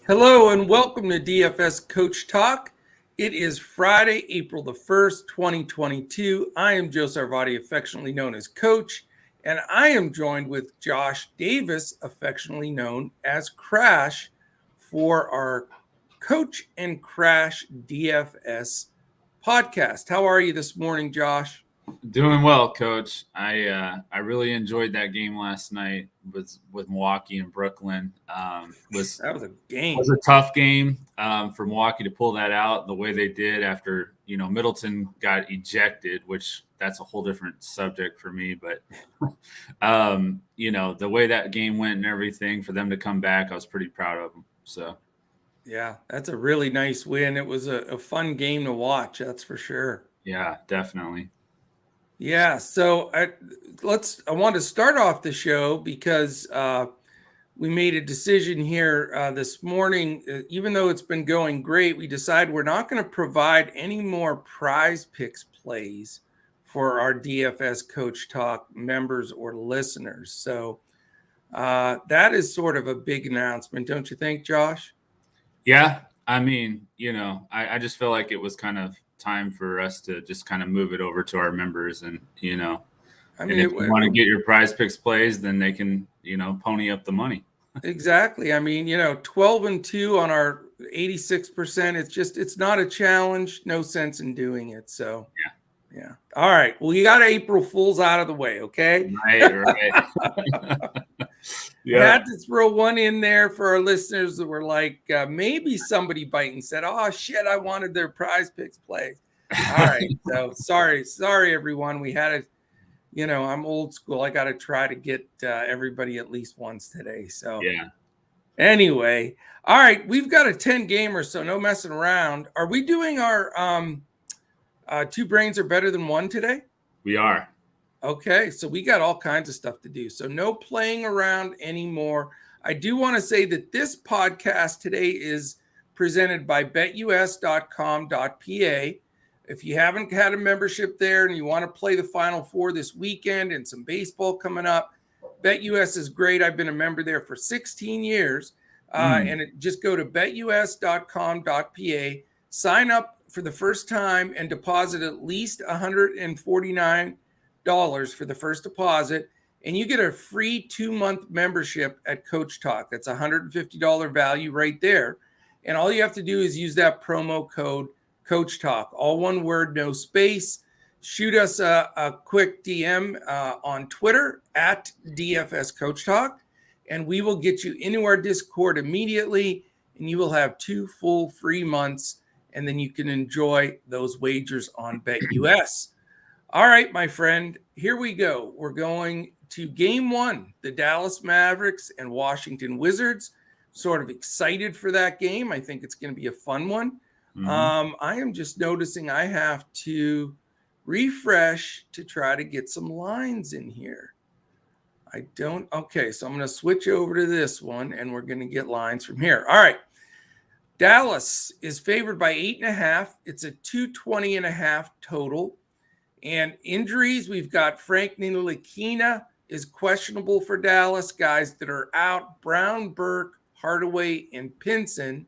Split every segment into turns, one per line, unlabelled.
Hello and welcome to DFS Coach Talk. It is Friday, April the 1st, 2022. I am Joe Sarvati, affectionately known as Coach, and I am joined with Josh Davis, affectionately known as Crash, for our Coach and Crash DFS podcast. How are you this morning, Josh?
Doing well, Coach. I really enjoyed that game last night with Milwaukee and Brooklyn.
That was a game.
Was a tough game for Milwaukee to pull that out the way they did after Middleton got ejected, which that's a whole different subject for me. But the way that game went and everything, for them to come back, I was pretty proud of them. So
yeah, that's a really nice win. It was a fun game to watch, that's for sure.
Yeah, definitely.
Yeah, so I want to start off the show because we made a decision here this morning. Even though it's been going great, we decided we're not going to provide any more PrizePicks plays for our DFS Coach Talk members or listeners. So that is sort of a big announcement, don't you think, Josh?
Yeah, I mean, I just feel like it was kind of time for us to just kind of move it over to our members, and I mean, if you want to get your PrizePicks plays, then they can pony up the money.
Exactly. I mean, 12-2 on our 86%. It's not a challenge. No sense in doing it. So yeah. All right. Well, you got April Fools out of the way, okay?
Right.
Yeah. I had to throw one in there for our listeners that were like, maybe somebody bite and said, "Oh shit, I wanted their PrizePicks plays." All right. So sorry, everyone. We had it. I'm old school. I got to try to get everybody at least once today. So
yeah.
Anyway, all right. We've got a 10 gamer, so no messing around. Are we doing our two brains are better than one today?
We are.
Okay, so we got all kinds of stuff to do. So no playing around anymore. I do want to say that this podcast today is presented by BetUS.com.pa. If you haven't had a membership there and you want to play the Final Four this weekend and some baseball coming up, BetUS is great. I've been a member there for 16 years. And just go to BetUS.com.pa, sign up for the first time and deposit at least $149 for the first deposit, and you get a free 2-month membership at Coach Talk. That's $150 value right there. And all you have to do is use that promo code Coach Talk, all one word, no space. Shoot us a quick DM on Twitter at DFS Coach Talk, and we will get you into our Discord immediately, and you will have 2 full free months, and then you can enjoy those wagers on BetUS. All right, my friend, here we go. We're going to game 1, the Dallas Mavericks and Washington Wizards. Sort of excited for that game. I think it's going to be a fun one. I am just noticing I have to refresh to try to get some lines in here. Okay, so I'm going to switch over to this one, and we're going to get lines from here. All right. Dallas is favored by 8.5. It's a 220.5 total. And injuries, we've got Frank Ntilikina is questionable for Dallas. Guys that are out, Brown, Burke, Hardaway, and Pinson.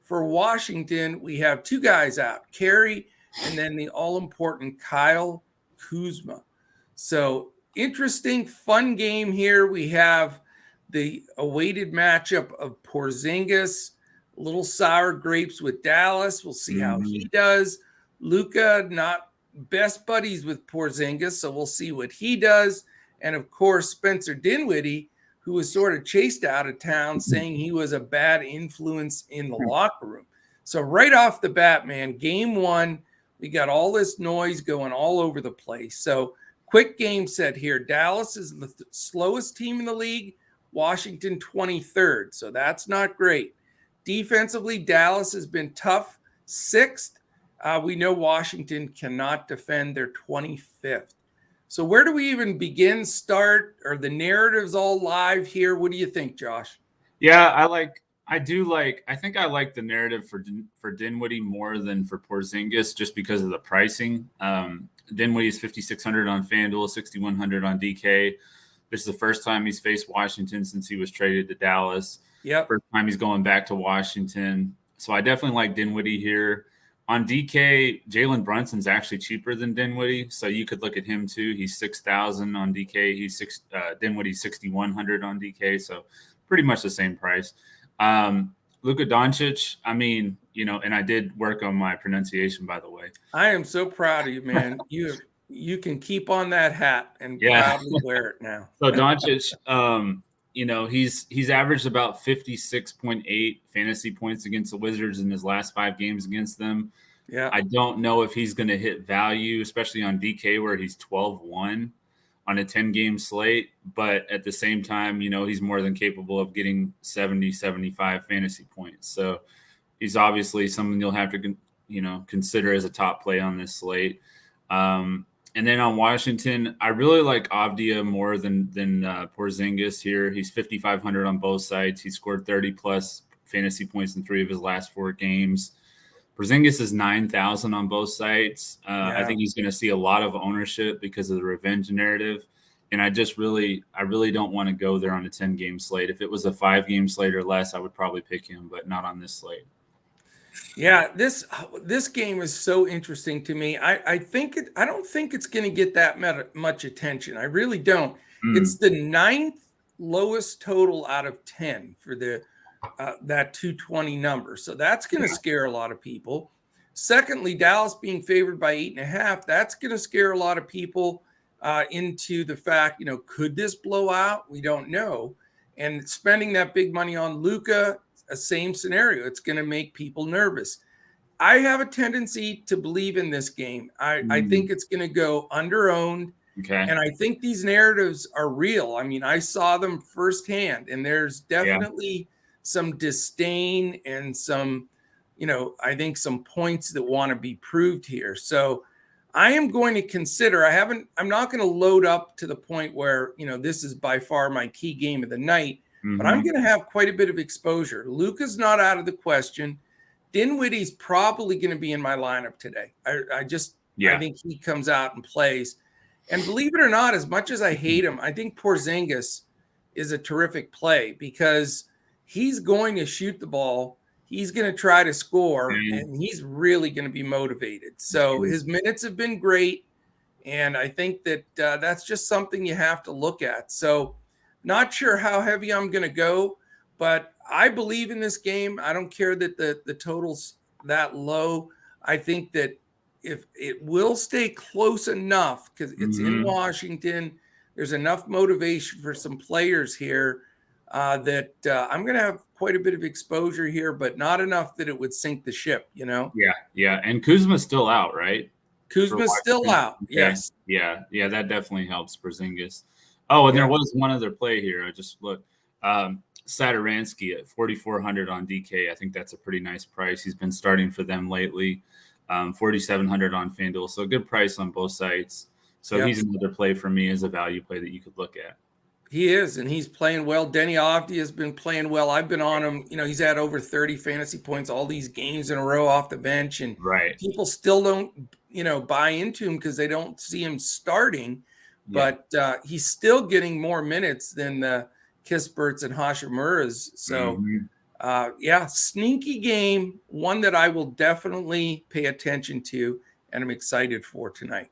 For Washington, we have 2 guys out, Carey, and then the all-important Kyle Kuzma. So interesting, fun game here. We have the awaited matchup of Porzingis, little sour grapes with Dallas. We'll see how he does. Luka, not best buddies with Porzingis, so we'll see what he does. And of course, Spencer Dinwiddie, who was sort of chased out of town, saying he was a bad influence in the locker room. So right off the bat, man, game 1, we got all this noise going all over the place. So quick game set here. Dallas is the slowest team in the league. Washington 23rd, so that's not great. Defensively, Dallas has been tough, 6th. We know Washington cannot defend their 25th. So where do we even begin, start? Are the narratives all live here? What do you think, Josh?
Yeah, I think I like the narrative for Dinwiddie more than for Porzingis, just because of the pricing. Dinwiddie is 5,600 on FanDuel, 6,100 on DK. This is the first time he's faced Washington since he was traded to Dallas.
Yep.
First time he's going back to Washington. So I definitely like Dinwiddie here. On DK, Jalen Brunson's actually cheaper than Dinwiddie, so you could look at him too. He's 6,000 on DK. Dinwiddie's 6,100 on DK, so pretty much the same price. Luka Doncic, I mean, and I did work on my pronunciation, by the way.
I am so proud of you, man. You can keep on that hat and proudly wear it now.
So Doncic, he's averaged about 56.8 fantasy points against the Wizards in his last 5 games against them.
Yeah.
I don't know if he's going to hit value, especially on DK where he's 12-1 on a 10-game slate. But at the same time, he's more than capable of getting 70, 75 fantasy points. So he's obviously someone you'll have to, consider as a top play on this slate. And then on Washington, I really like Avdia more than Porzingis here. He's 5,500 on both sides. He scored 30-plus fantasy points in 3 of his last 4 games. Porzingis is 9,000 on both sides. I think he's going to see a lot of ownership because of the revenge narrative. And I really don't want to go there on a 10-game slate. If it was a 5-game slate or less, I would probably pick him, but not on this slate.
Yeah, this game is so interesting to me. I don't think it's going to get that much attention. I really don't. It's the 9th lowest total out of 10 for that 220 number. So that's going to scare a lot of people. Secondly, Dallas being favored by 8.5, that's going to scare a lot of people into the fact, could this blow out? We don't know. And spending that big money on Luka, a same scenario. It's going to make people nervous. I have a tendency to believe in this game. I think it's going to go under-owned.
Okay.
And I think these narratives are real. I mean, I saw them firsthand, and there's definitely some disdain and some, I think some points that want to be proved here. So I am going to consider, I'm not going to load up to the point where, this is by far my key game of the night, but I'm going to have quite a bit of exposure. Luka's not out of the question. Dinwiddie's probably going to be in my lineup today. I think he comes out and plays. And believe it or not, as much as I hate him, I think Porzingis is a terrific play because he's going to shoot the ball. He's going to try to score, and he's really going to be motivated. So his minutes have been great, and I think that that's just something you have to look at. So not sure how heavy I'm going to go, but I believe in this game. I don't care that the total's that low. I think that if it will stay close enough because it's in Washington, there's enough motivation for some players here that I'm going to have quite a bit of exposure here, but not enough that it would sink the ship,
Yeah. And Kuzma's still out, right?
Kuzma's still out.
Okay.
Yes.
Yeah. That definitely helps Porzingis. Oh, and there was one other play here. I just looked. Saturansky at 4,400 on DK. I think that's a pretty nice price. He's been starting for them lately. 4,700 on FanDuel. So a good price on both sides. So he's another play for me as a value play that you could look at.
He is, and he's playing well. Denny Avdia has been playing well. I've been on him. He's had over 30 fantasy points all these games in a row off the bench, and people still don't, buy into him because they don't see him starting. Yeah. But he's still getting more minutes than the Kisperts and Hashimuras. So, sneaky game, one that I will definitely pay attention to, and I'm excited for tonight.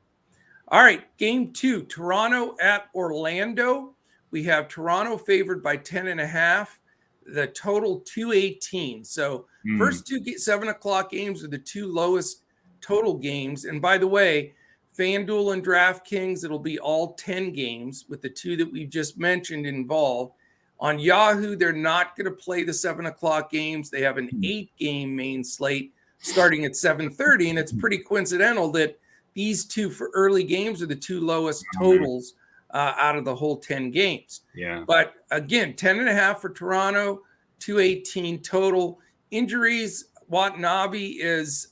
All right, game 2, Toronto at Orlando. We have Toronto favored by 10.5, the total 218. So first 2 7 o'clock games are the 2 lowest total games. And by the way, FanDuel and Draftkings, it'll be all 10 games with the 2 that we've just mentioned involved. On Yahoo, they're not going to play the 7 o'clock games. They have an 8-game main slate starting at 7:30. And it's pretty coincidental that these 2 for early games are the 2 lowest totals out of the whole 10 games.
Yeah.
But again, 10.5 for Toronto, 218 total. Injuries, Watanabe is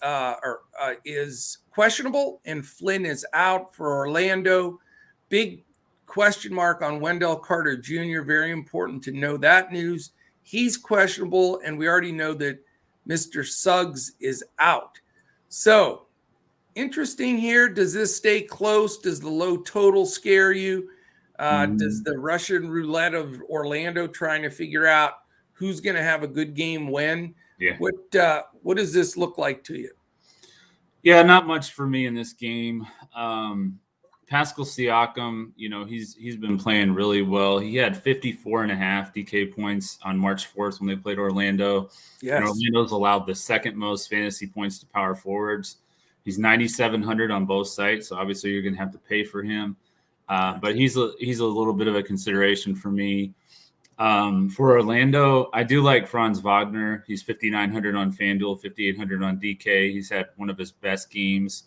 questionable, and Flynn is out for Orlando. Big question mark on Wendell Carter Jr. Very important to know that news. He's questionable, and we already know that Mr. Suggs is out. So interesting here. Does this stay close? Does the low total scare you? Does the Russian roulette of Orlando trying to figure out who's going to have a good game when.
Yeah.
What does this look like to you?
Yeah, not much for me in this game. Pascal Siakam, he's been playing really well. He had 54.5 DK points on March 4th when they played Orlando.
Yes.
And Orlando's allowed the second most fantasy points to power forwards. He's 9,700 on both sites, so obviously you're going to have to pay for him. But he's a little bit of a consideration for me. For Orlando, I do like Franz Wagner. He's 5,900 on FanDuel, 5,800 on DK. He's had one of his best games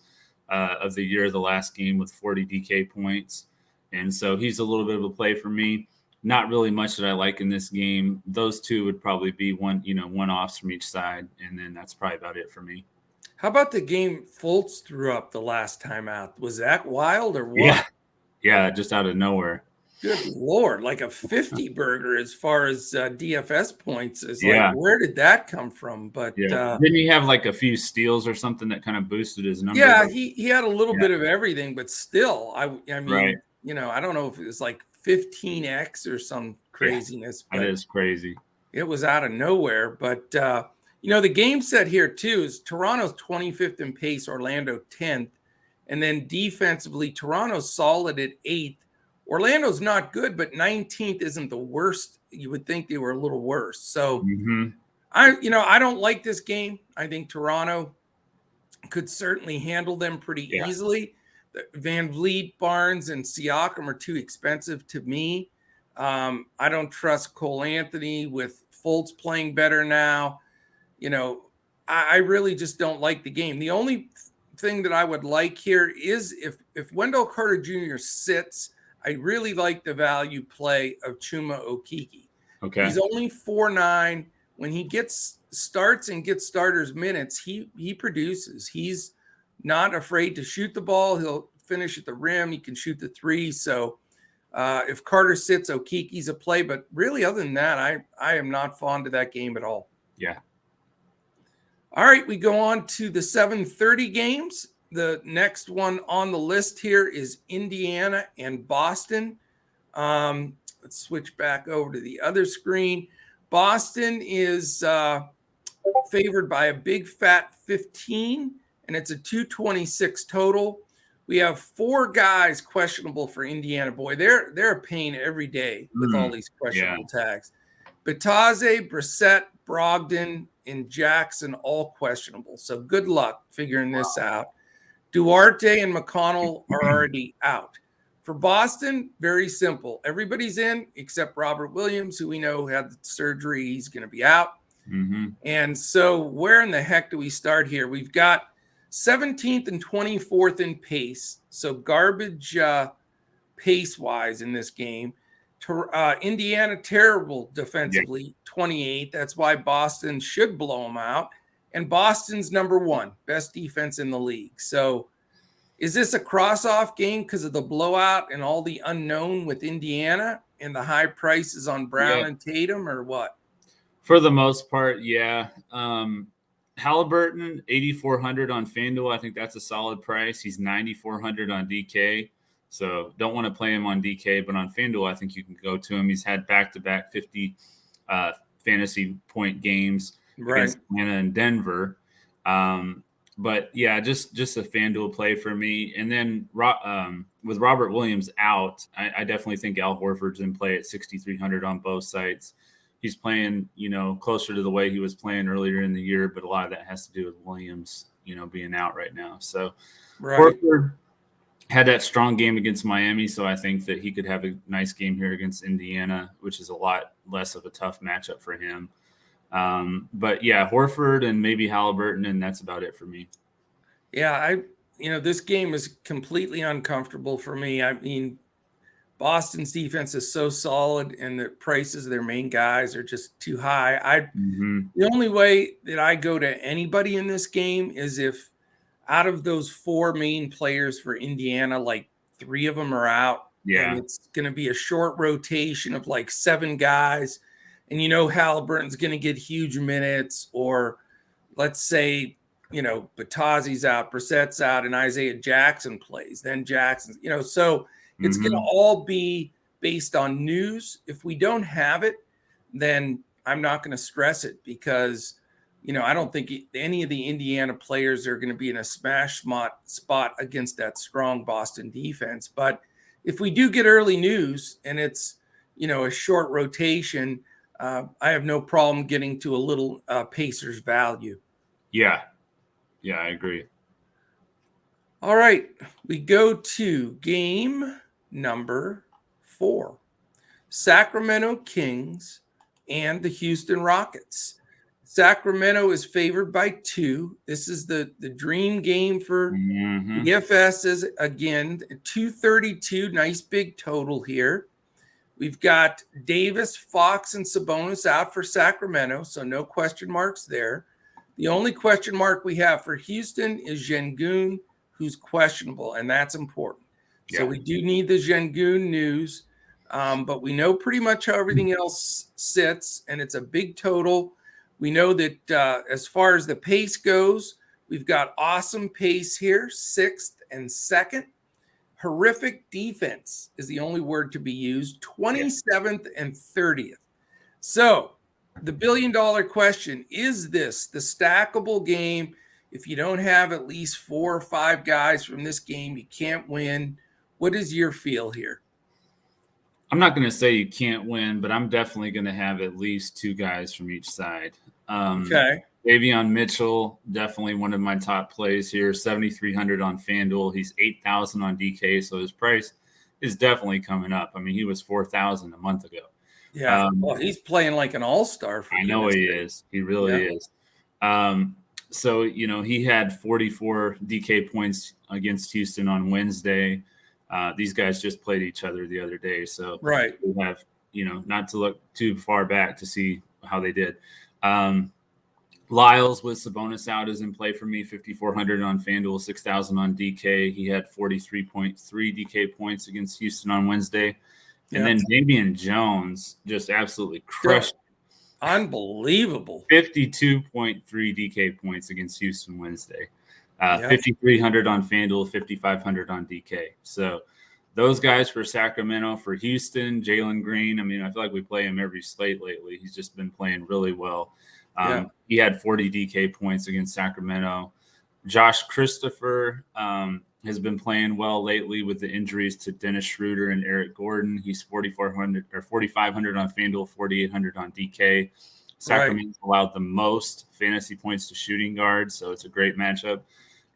of the year, the last game with 40 DK points. And so he's a little bit of a play for me. Not really much that I like in this game. Those two would probably be one-offs from each side. And then that's probably about it for me.
How about the game Fultz threw up the last time out? Was that wild or what?
Yeah, just out of nowhere.
Good Lord, like a 50 burger as far as DFS points is like, where did that come from? But
didn't he have like a few steals or something that kind of boosted his numbers?
Yeah, he had a little bit of everything, but still, I mean,
right.
I don't know if it was like 15x or some craziness.
That is crazy.
It was out of nowhere. But the game set here too is Toronto's 25th in pace, Orlando 10th, and then defensively, Toronto's solid at 8th. Orlando's not good, but 19th isn't the worst. You would think they were a little worse. So I don't like this game. I think Toronto could certainly handle them pretty easily. Van Vliet, Barnes, and Siakam are too expensive to me. I don't trust Cole Anthony with Fultz playing better now. I really just don't like the game. The only thing that I would like here is if Wendell Carter Jr. sits, I really like the value play of Chuma Okeke.
Okay.
He's only 4.9. When he starts and gets starters minutes, he produces. He's not afraid to shoot the ball. He'll finish at the rim. He can shoot the three. So if Carter sits, Okeke's a play. But really, other than that, I am not fond of that game at all.
Yeah.
All right, we go on to the 7:30 games. The next one on the list here is Indiana and Boston. Let's switch back over to the other screen. Boston is favored by a big fat 15, and it's a 226 total. We have 4 guys questionable for Indiana. Boy, they're a pain every day with all these questionable tags. Batase, Brissett, Brogdon, and Jackson all questionable. So good luck figuring this out. Duarte and McConnell are already out. For Boston, very simple. Everybody's in except Robert Williams, who we know had the surgery. He's going to be out. And so where in the heck do we start here? We've got 17th and 24th in pace. So garbage pace-wise in this game. Indiana, terrible defensively, 28th. That's why Boston should blow them out. And Boston's number 1, best defense in the league. So is this a cross-off game because of the blowout and all the unknown with Indiana and the high prices on Brown and Tatum, or what?
For the most part, yeah. Halliburton, 8,400 on FanDuel. I think that's a solid price. He's 9,400 on DK. So don't want to play him on DK, but on FanDuel, I think you can go to him. He's had back-to-back 50 fantasy point games against Atlanta and Denver. But yeah, just a FanDuel play for me. And then with Robert Williams out, I definitely think Al Horford's in play at 6,300 on both sites. He's playing, closer to the way he was playing earlier in the year, but a lot of that has to do with Williams, being out right now. So Horford had that strong game against Miami, so I think that he could have a nice game here against Indiana, which is a lot less of a tough matchup for him. But yeah, Horford and maybe Halliburton, and that's about it for me.
Yeah, this game is completely uncomfortable for me. I mean, Boston's defense is so solid, and the prices of their main guys are just too high. The only way that I go to anybody in this game is if out of those 4 main players for Indiana, like 3 of them are out. And it's going to be a short rotation of like 7 guys. And Halliburton's going to get huge minutes, or let's say, Batazi's out, Brissett's out, and Isaiah Jackson plays. Then Jackson's, so it's going to all be based on news. If we don't have it, then I'm not going to stress it because, I don't think any of the Indiana players are going to be in a smash spot against that strong Boston defense. But if we do get early news and it's, a short rotation, I have no problem getting to a little Pacers value.
Yeah, I agree.
All right, we go to game number 4. Sacramento Kings and the Houston Rockets. Sacramento is favored by 2. This is the dream game for DFS. Again, 232, nice big total here. We've got Davis, Fox, and Sabonis out for Sacramento, so no question marks there. The only question mark we have for Houston is Sengun, who's questionable, and that's important. Yeah. So we do need the Sengun news, but we know pretty much how everything else sits, and it's a big total. We know that as far as the pace goes, we've got awesome pace here, 6th and 2nd. Horrific defense is the only word to be used, 27th and 30th. So the billion-dollar question, is this the stackable game? If you don't have at least 4 or 5 guys from this game, you can't win. What is your feel here?
I'm not going to say you can't win, but I'm definitely going to have at least 2 guys from each side.
Okay.
Avion Mitchell, definitely one of my top plays here, 7,300 on FanDuel. He's 8,000 on DK, so his price is definitely coming up. I mean, he was 4,000 a month ago.
Yeah, well, he's playing like an all-star.
I know he is. He really is. So, he had 44 DK points against Houston on Wednesday. These guys just played each other the other day. So
right.
We have, not to look too far back to see how they did. Lyles with Sabonis out is in play for me, 5,400 on FanDuel, 6,000 on DK. He had 43.3 DK points against Houston on Wednesday. And then Damian Jones just absolutely crushed.
Unbelievable.
52.3 DK points against Houston Wednesday. 5,300 on FanDuel, 5,500 on DK. So those guys for Sacramento. For Houston, Jalen Green, I mean, I feel like we play him every slate lately. He's just been playing really well. He had 40 DK points against Sacramento. Josh Christopher has been playing well lately with the injuries to Dennis Schroeder and Eric Gordon. He's 4,400 or 4,500 on FanDuel, 4,800 on DK. Sacramento allowed the most fantasy points to shooting guards, so it's a great matchup.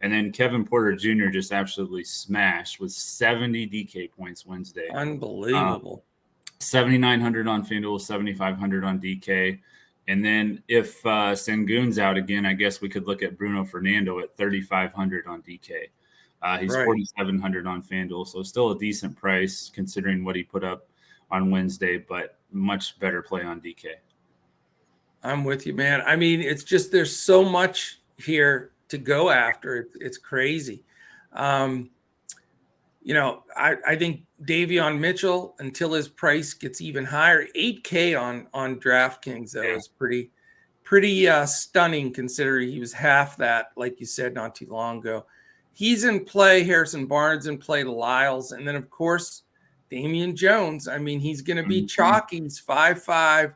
And then Kevin Porter Jr. just absolutely smashed with 70 DK points Wednesday.
Unbelievable.
7,900 on FanDuel, 7,500 on DK. And then if Sengun's out again, I guess we could look at Bruno Fernando at 3,500 on DK. He's 4,700 on FanDuel, so still a decent price considering what he put up on Wednesday, but much better play on DK.
I'm with you, man. I mean, it's just there's so much here to go after. It's crazy. I think Davion Mitchell, until his price gets even higher, 8K on DraftKings, though, is pretty stunning considering he was half that, like you said, not too long ago. He's in play. Harrison Barnes in play to Lyles. And then, of course, Damian Jones. I mean, he's going to be chalky. He's 5'5".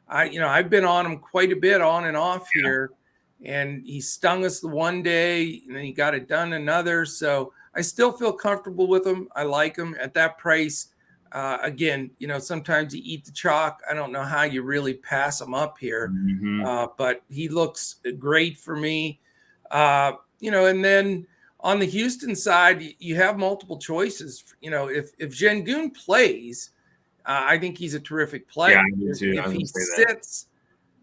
I've been on him quite a bit on and off here, and he stung us the one day, and then he got it done another. So I still feel comfortable with him. I like him at that price. Again, sometimes you eat the chalk. I don't know how you really pass him up here, but he looks great for me. And then on the Houston side, you have multiple choices. If Sengun plays, I think he's a terrific player.
Yeah,
if he sits,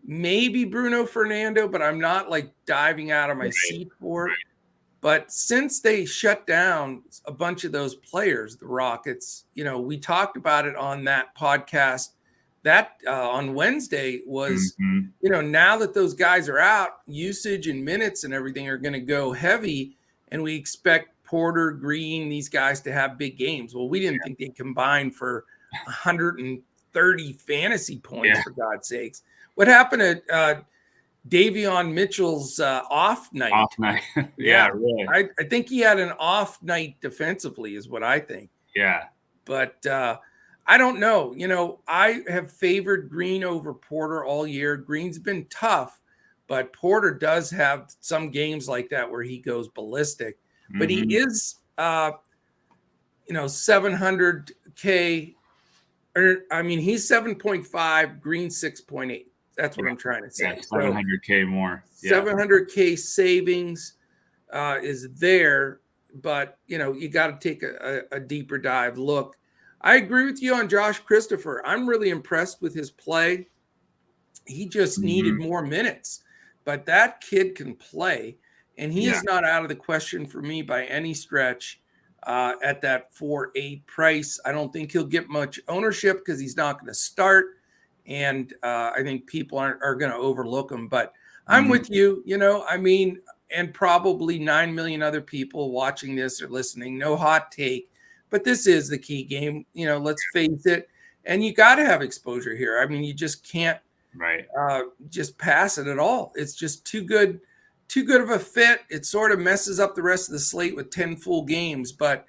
maybe Bruno Fernando, but I'm not like diving out of my seat for it. But since they shut down a bunch of those players, the Rockets, we talked about it on that podcast that on Wednesday was, now that those guys are out, usage and minutes and everything are going to go heavy. And we expect Porter, Green, these guys to have big games. Well, we didn't think they'd combine for 130 fantasy points, for God's sakes. What happened to Davion Mitchell's off night?
Really.
I think he had an off night defensively is what I think.
Yeah.
But I don't know. I have favored Green over Porter all year. Green's been tough, but Porter does have some games like that where he goes ballistic. But he is, 700K. He's 7.5, Green 6.8. That's what I'm trying to say.
Yeah, 700K more.
Yeah. 700K savings is there, but you got to take a deeper dive look. I agree with you on Josh Christopher. I'm really impressed with his play. He just needed more minutes, but that kid can play, and he is not out of the question for me by any stretch at that 4.8 price. I don't think he'll get much ownership because he's not going to start, and I think people are going to overlook him. But I'm with you, and probably 9 million other people watching this or listening. No hot take. But this is the key game, let's face it. And you got to have exposure here. You just can't just pass it at all. It's just too good of a fit. It sort of messes up the rest of the slate with 10 full games. But,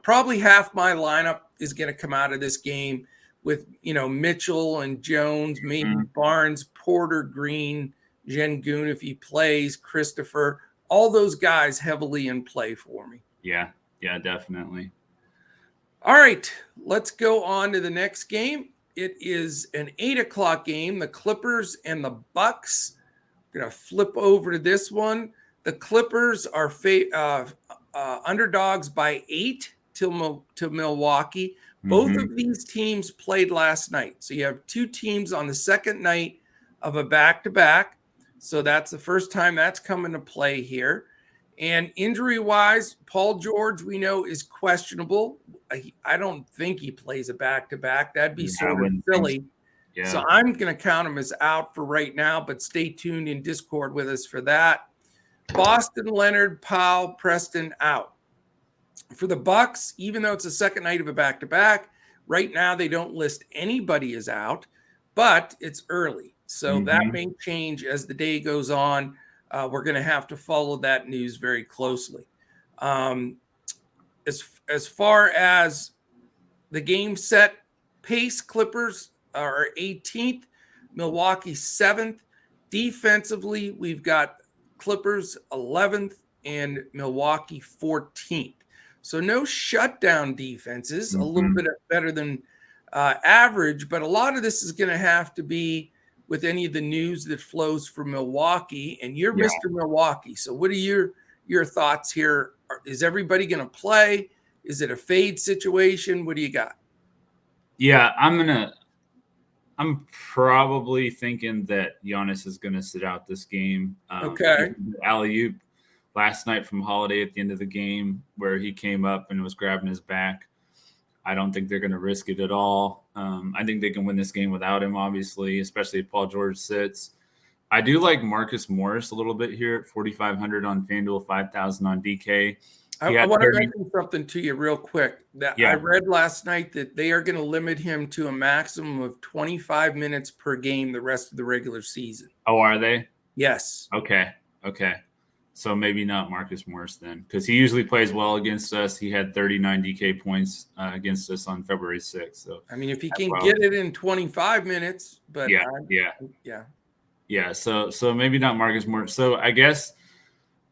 probably half my lineup is going to come out of this game with, Mitchell and Jones, maybe Barnes, Porter, Green, Şengün if he plays, Christopher, all those guys heavily in play for me.
Yeah, definitely.
All right, let's go on to the next game. It is an 8:00 game. The Clippers and the Bucks. I'm going to flip over to this one. The Clippers are underdogs by 8 to Milwaukee. Both of these teams played last night. So you have two teams on the second night of a back-to-back. So that's the first time that's come into play here. And injury-wise, Paul George, we know, is questionable. I don't think he plays a back-to-back. That'd be sort of silly. Yeah. So I'm going to count him as out for right now, but stay tuned in Discord with us for that. Boston, Leonard, Powell, Preston out. For the Bucks, even though it's the second night of a back-to-back, right now they don't list anybody as out, but it's early. So that may change as the day goes on. We're going to have to follow that news very closely. As far as the game set pace, Clippers are 18th, Milwaukee 7th. Defensively, we've got Clippers 11th and Milwaukee 14th. So no shutdown defenses, a little bit better than average, but a lot of this is going to have to be with any of the news that flows from Milwaukee, and you're Mr. Milwaukee. So what are your thoughts here? Is everybody going to play? Is it a fade situation? What do you got?
Yeah, I'm probably thinking that Giannis is going to sit out this game.
Okay.
Alley-oop last night from Holiday at the end of the game where he came up and was grabbing his back. I don't think they're going to risk it at all. I think they can win this game without him, obviously, especially if Paul George sits. I do like Marcus Morris a little bit here at 4,500 on FanDuel, 5,000 on DK.
I want to mention something to you real quick. I read last night that they are going to limit him to a maximum of 25 minutes per game the rest of the regular season.
Oh, are they?
Yes.
Okay. So maybe not Marcus Morris then, because he usually plays well against us. He had 39 DK points against us on February 6th. So
if he can get it in 25 minutes, but
So maybe not Marcus Morris. So I guess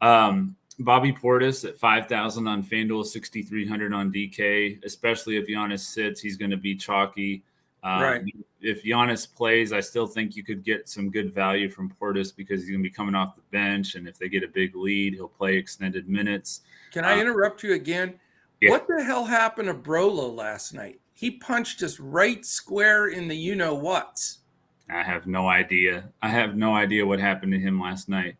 Bobby Portis at 5,000 on FanDuel, 6,300 on DK. Especially if Giannis sits, he's going to be chalky.
Right.
If Giannis plays, I still think you could get some good value from Portis because he's going to be coming off the bench, and if they get a big lead, he'll play extended minutes.
Can I interrupt you again? Yeah. What the hell happened to Brolo last night? He punched us right square in the you-know-whats.
I have no idea. What happened to him last night.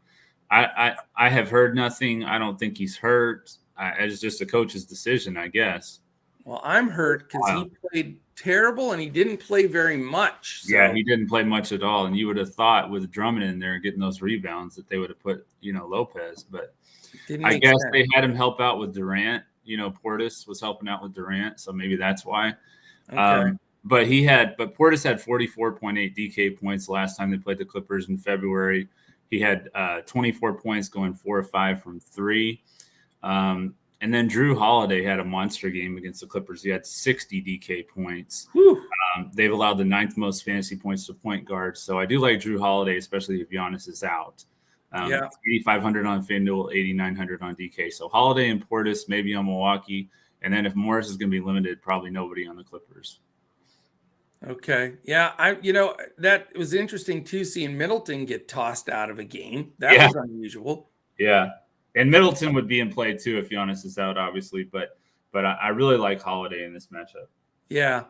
I have heard nothing. I don't think he's hurt. It's just a coach's decision, I guess.
Well, I'm hurt because he played terrible and he didn't play very much. So.
Yeah, he didn't play much at all. And you would have thought with Drummond in there getting those rebounds that they would have put, Lopez. But I guess they had him help out with Durant. Portis was helping out with Durant, so maybe that's why.
Okay.
But Portis had 44.8 DK points last time they played the Clippers in February. He had 24 points going 4 or 5 from 3. And then Drew Holiday had a monster game against the Clippers. He had 60 DK points. They've allowed the 9th most fantasy points to point guards. So I do like Drew Holiday, especially if Giannis is out. 8,500 on FanDuel, 8,900 on DK. So Holiday and Portis maybe on Milwaukee. And then if Morris is going to be limited, probably nobody on the Clippers.
Okay. Yeah. That was interesting too, seeing Middleton get tossed out of a game. That was unusual.
Yeah. And Middleton would be in play too if Giannis is out, obviously. But I really like Holiday in this matchup.
Yeah.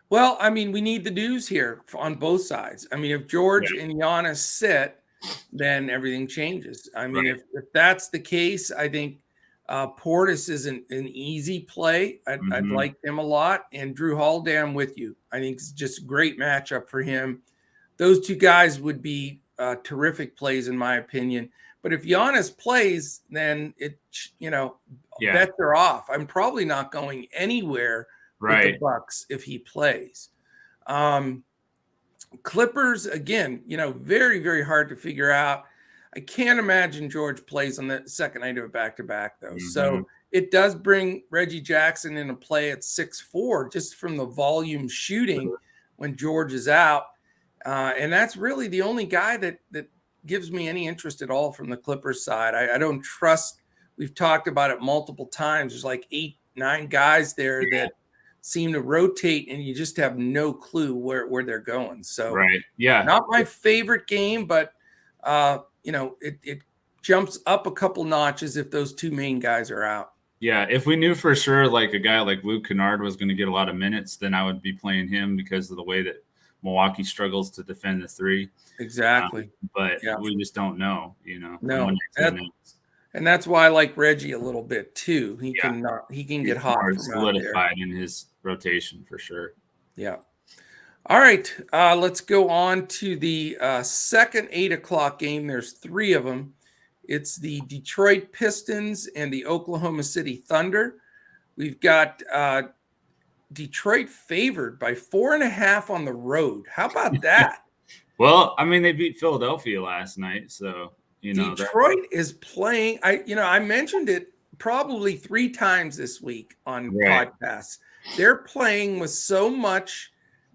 Well, I mean, we need the news here on both sides. I mean, if George and Giannis sit, then everything changes. I mean, if that's the case, I think Portis is an easy play. I'd like him a lot. And Drew Holiday, I'm with you. I think it's just a great matchup for him. Those two guys would be terrific plays, in my opinion. But if Giannis plays, then bets are off. I'm probably not going anywhere with the Bucks if he plays. Clippers, again, very, very hard to figure out. I can't imagine George plays on the second night of a back-to-back, though. So it does bring Reggie Jackson into play at 6'4", just from the volume shooting when George is out. And that's really the only guy that gives me any interest at all from the Clippers side. I don't trust. We've talked about it multiple times. There's like 8-9 guys there that seem to rotate, and you just have no clue where they're going. So not my favorite game, but it jumps up a couple notches if those two main guys are out.
Yeah, if we knew for sure like a guy like Luke Kennard was going to get a lot of minutes, then I would be playing him because of the way that Milwaukee struggles to defend the three.
Exactly.
But we just don't know,
No. And that's why I like Reggie a little bit too. He can get hot from
solidified in his rotation for sure.
Yeah. All right. Let's go on to the second 8 o'clock game. There's 3 of them. It's the Detroit Pistons and the Oklahoma City Thunder. We've got Detroit favored by 4.5 on the road. How about that?
Well, I mean, they beat Philadelphia last night, so
Detroit is playing. I mentioned it probably 3 times this week on podcasts. They're playing with so much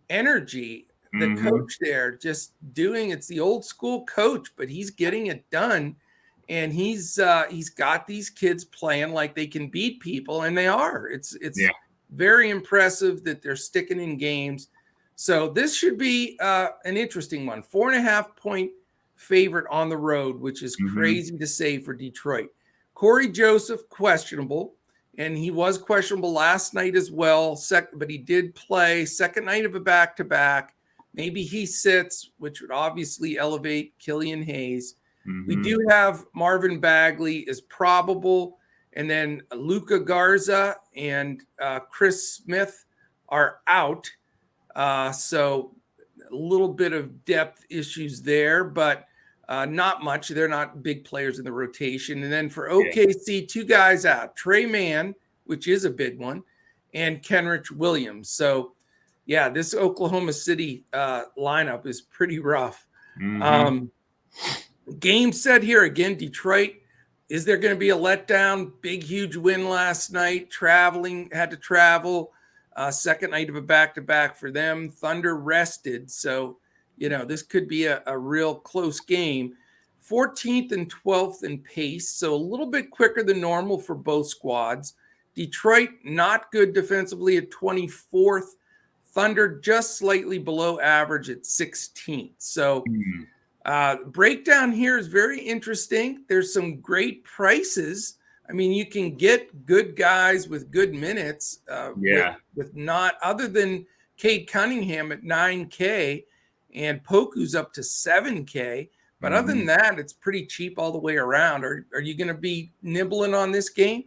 energy. The coach there just it's the old school coach, but he's getting it done. And he's got these kids playing like they can beat people, and they are. It's very impressive that they're sticking in games. So this should be an interesting one. 4.5 point favorite on the road, which is crazy to say for Detroit. Corey Joseph, questionable, and he was questionable last night as well. But he did play second night of a back-to-back. Maybe he sits, which would obviously elevate Killian Hayes. We do have Marvin Bagley is probable, and then Luka Garza and Chris Smith are out. So a little bit of depth issues there, but not much. They're not big players in the rotation. And then for OKC, 2 guys out, Trey Mann, which is a big one, and Kenrich Williams. So, this Oklahoma City lineup is pretty rough. Game set here again, Detroit. Is there going to be a letdown? Big, huge win last night. Had to travel. Second night of a back-to-back for them. Thunder rested. So, this could be a real close game. 14th and 12th in pace. So a little bit quicker than normal for both squads. Detroit, not good defensively at 24th. Thunder just slightly below average at 16th. So breakdown here is very interesting. There's some great prices. I mean, you can get good guys with good minutes with not other than Cade Cunningham at 9K and Poku's up to 7K. But other than that, it's pretty cheap all the way around. Are you going to be nibbling on this game?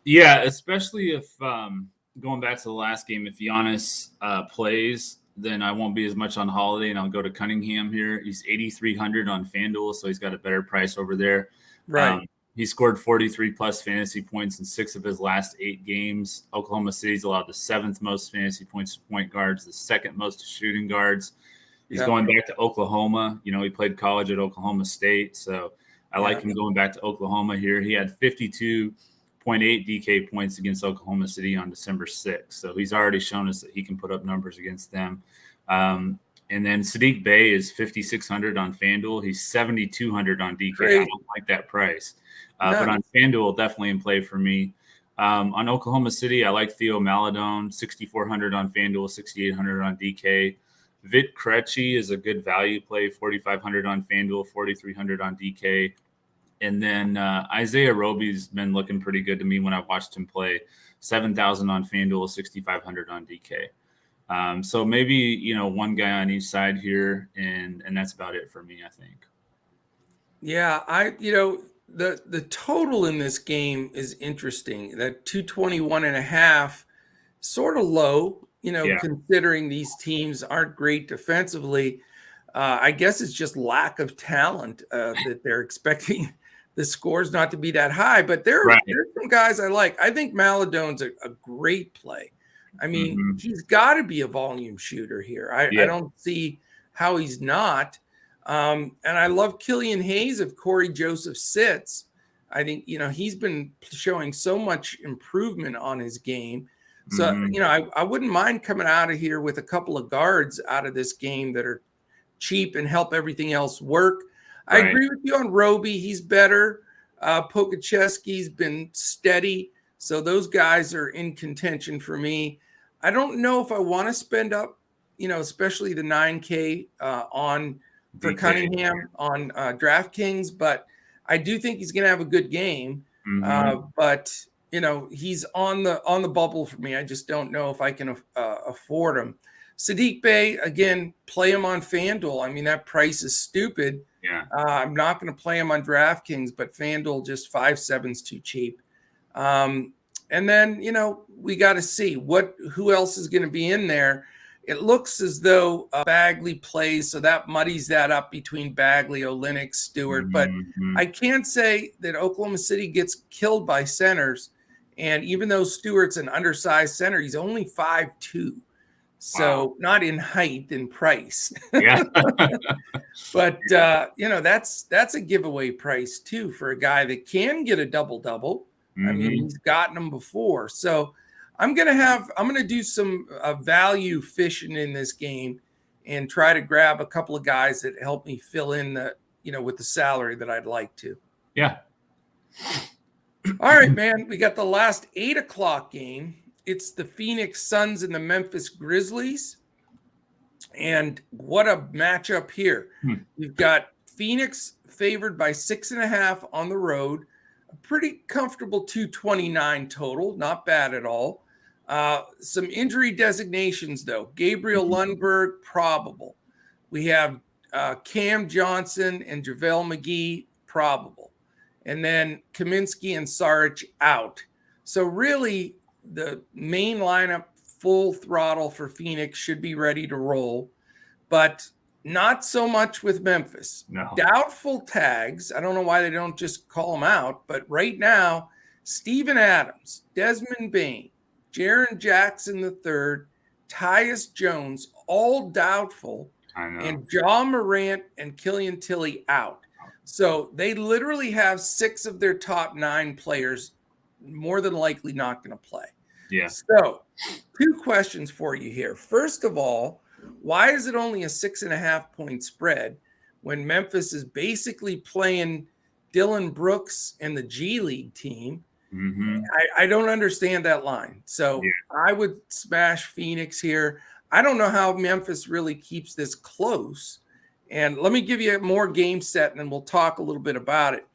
Yeah, especially if going back to the last game, if Giannis plays, then I won't be as much on Holiday, and I'll go to Cunningham here. He's 8,300 on FanDuel, so he's got a better price over there.
Right.
He scored 43-plus fantasy points in 6 of his last 8 games. Oklahoma City's allowed the 7th most fantasy points to point guards, the 2nd most to shooting guards. He's going back to Oklahoma. He played college at Oklahoma State, so I like him going back to Oklahoma here. He had 52.7 0.8 DK points against Oklahoma City on December 6th. So he's already shown us that he can put up numbers against them. And then Saddiq Bey is 5,600 on FanDuel. He's 7,200 on DK.
Great.
I don't like that price. But on FanDuel, definitely in play for me. On Oklahoma City, I like Theo Maladone, 6,400 on FanDuel, 6,800 on DK. Vit Krejci is a good value play, 4,500 on FanDuel, 4,300 on DK. And then Isaiah Roby's been looking pretty good to me when I've watched him play, 7,000 on FanDuel, 6,500 on DK. So maybe, one guy on each side here, and that's about it for me, I think.
Yeah, the total in this game is interesting. That 221.5, sort of low, considering these teams aren't great defensively. I guess it's just lack of talent that they're expecting the scores not to be that high. But there's some guys I like. I think Maladone's a great play. I mean, he's got to be a volume shooter here. I don't see how he's not. And I love Killian Hayes if Corey Joseph sits. I think, he's been showing so much improvement on his game. So, I wouldn't mind coming out of here with a couple of guards out of this game that are cheap and help everything else work. I agree with you on Roby. He's better. Pokachevsky's been steady. So those guys are in contention for me. I don't know if I want to spend up, especially the 9K for Cunningham on DraftKings, but I do think he's going to have a good game. But he's on the bubble for me. I just don't know if I can afford him. Saddiq Bey, again, play him on FanDuel. I mean, that price is stupid.
Yeah.
I'm not going to play him on DraftKings, but FanDuel just 5.7's too cheap. And then, we got to see who else is going to be in there. It looks as though Bagley plays, so that muddies that up between Bagley, Olynyk, Stewart. But I can't say that Oklahoma City gets killed by centers. And even though Stewart's an undersized center, he's only 5'2". So not in height, in price.
Yeah.
But, that's a giveaway price, too, for a guy that can get a double-double. I mean, he's gotten them before. So I'm going to do some value fishing in this game and try to grab a couple of guys that help me fill in with the salary that I'd like to.
Yeah.
All right, man. We got the last 8 o'clock game. It's the Phoenix Suns and the Memphis Grizzlies. And what a matchup here. We've got Phoenix favored by 6.5 on the road. A pretty comfortable 229 total. Not bad at all. Some injury designations, though. Gabriel Lundberg, probable. We have Cam Johnson and JaVale McGee, probable. And then Kaminsky and Saric out. So really, the main lineup, full throttle for Phoenix, should be ready to roll. But not so much with Memphis.
No.
Doubtful tags. I don't know why they don't just call them out. But right now, Steven Adams, Desmond Bane, Jaren Jackson III, Tyus Jones, all doubtful.
I know.
And Ja Morant and Killian Tilly out. So they literally have 6 of their top 9 players more than likely not going to play.
Yeah.
So 2 questions for you here. First of all, why is it only a 6.5 point spread when Memphis is basically playing Dylan Brooks and the G League team? I don't understand that line. So I would smash Phoenix here. I don't know how Memphis really keeps this close. And let me give you more game set, and then we'll talk a little bit about it.